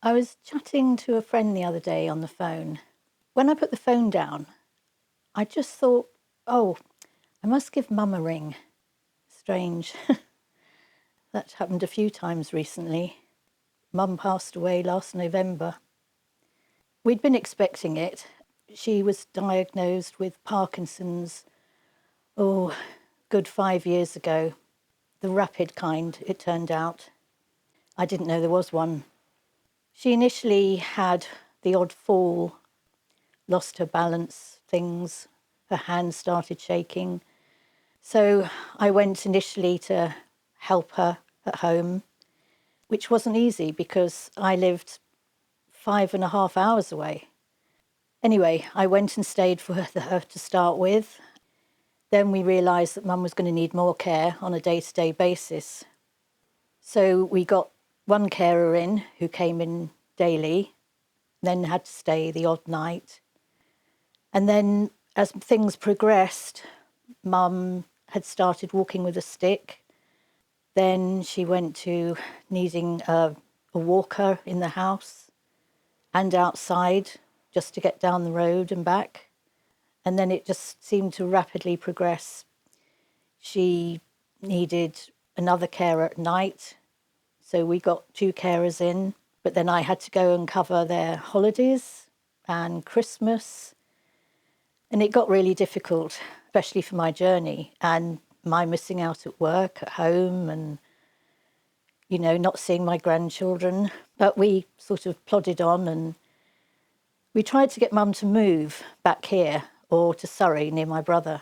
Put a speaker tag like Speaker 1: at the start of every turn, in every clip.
Speaker 1: I was chatting to a friend the other day on the phone. When I put the phone down, I just thought, oh, I must give Mum a ring. Strange. That happened a few times recently. Mum passed away last November. We'd been expecting it. She was diagnosed with Parkinson's, good 5 years ago. The rapid kind, it turned out. I didn't know there was one. She initially had the odd fall, lost her balance, things. Her hands started shaking. So I went initially to help her at home, which wasn't easy because I lived 5.5 hours away. Anyway, I went and stayed for her to start with. Then we realised that Mum was going to need more care on a day-to-day basis. So we got one carer in who came in daily, then had to stay the odd night. And then as things progressed, Mum had started walking with a stick. Then she went to needing a walker in the house and outside just to get down the road and back. And then it just seemed to rapidly progress. She needed another carer at night. So we got 2 carers in, but then I had to go and cover their holidays and Christmas. And it got really difficult, especially for my journey and my missing out at work, at home, and, not seeing my grandchildren. But we sort of plodded on and we tried to get Mum to move back here or to Surrey near my brother.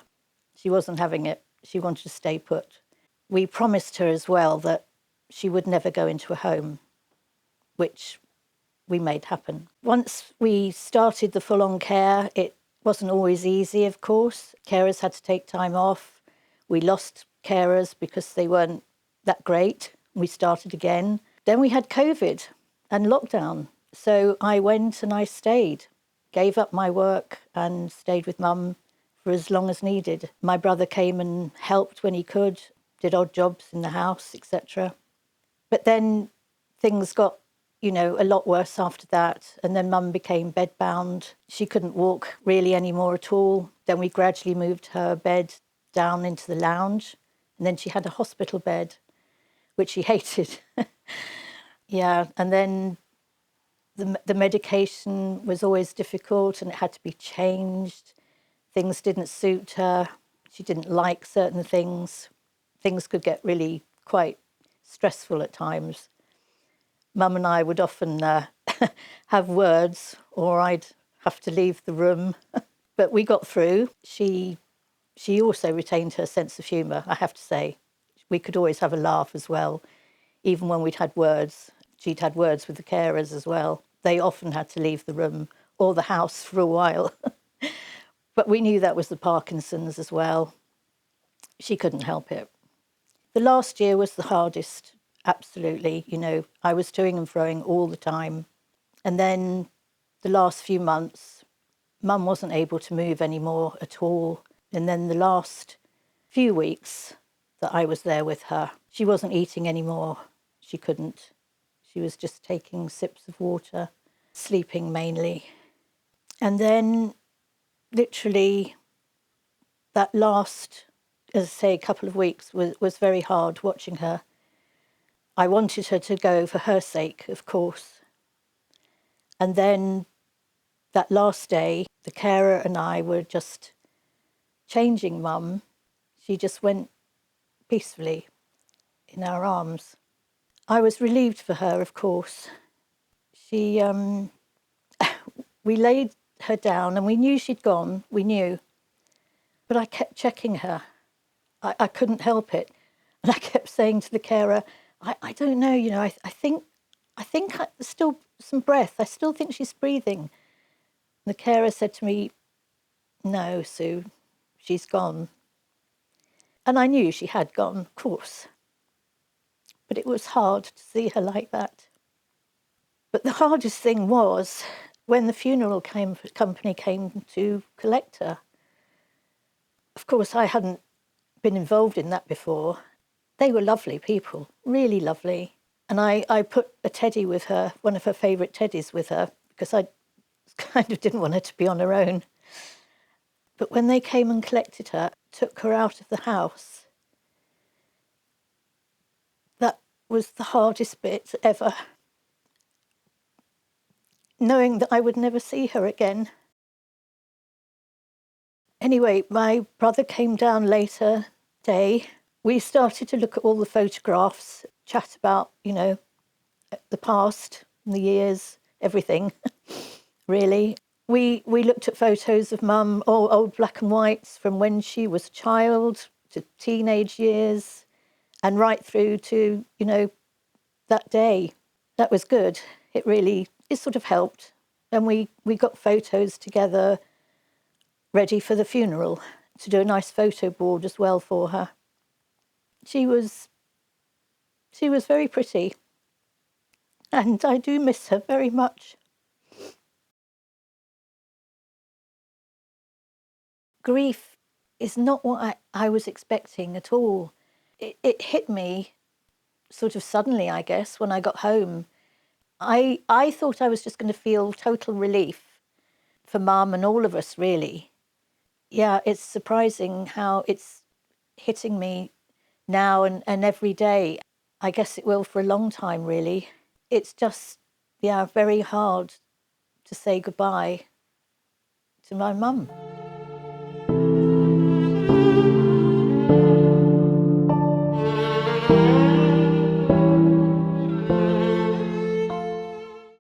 Speaker 1: She wasn't having it. She wanted to stay put. We promised her as well that she would never go into a home, which we made happen. Once we started the full-on care, it wasn't always easy, of course. Carers had to take time off. We lost carers because they weren't that great. We started again. Then we had COVID and lockdown. So I went and I stayed, gave up my work and stayed with Mum for as long as needed. My brother came and helped when he could, did odd jobs in the house, etc. But then things got, a lot worse after that. And then Mum became bedbound. She couldn't walk really anymore at all. Then we gradually moved her bed down into the lounge. And then she had a hospital bed, which she hated. Yeah, and then the medication was always difficult and it had to be changed. Things didn't suit her. She didn't like certain things. Things could get really quite stressful at times. Mum and I would often have words, or I'd have to leave the room. But we got through. She also retained her sense of humour, I have to say. We could always have a laugh as well, even when we'd had words. She'd had words with the carers as well. They often had to leave the room or the house for a while. But we knew that was the Parkinson's as well. She couldn't help it. The last year was the hardest, absolutely. I was toing and froing all the time. And then the last few months, Mum wasn't able to move anymore at all. And then the last few weeks that I was there with her, she wasn't eating anymore. She couldn't. She was just taking sips of water, sleeping mainly. And then literally that last, as I say, couple of weeks was very hard watching her. I wanted her to go for her sake, of course. And then that last day, the carer and I were just changing Mum. She just went peacefully in our arms. I was relieved for her, of course. We laid her down and we knew she'd gone, we knew. But I kept checking her. I couldn't help it. And I kept saying to the carer, I don't know, I think there's still some breath. I still think she's breathing. And the carer said to me, no, Sue, she's gone. And I knew she had gone, of course. But it was hard to see her like that. But the hardest thing was when the funeral company came to collect her. Of course, I hadn't been involved in that before. They were lovely people, really lovely. And I put a teddy with her, one of her favourite teddies with her, because I kind of didn't want her to be on her own. But when they came and collected her, took her out of the house, that was the hardest bit ever. Knowing that I would never see her again. Anyway, my brother came down later day. We started to look at all the photographs, chat about, the past, the years, everything, really. We looked at photos of Mum, all old black and whites from when she was a child to teenage years and right through to, that day. That was good. It sort of helped. And we got photos together ready for the funeral, to do a nice photo board as well for her. She was very pretty, and I do miss her very much. Grief is not what I was expecting at all. It hit me sort of suddenly, I guess, when I got home. I thought I was just going to feel total relief for Mum and all of us, really. Yeah, it's surprising how it's hitting me now and every day. I guess it will for a long time, really. It's just, yeah, very hard to say goodbye to my mum.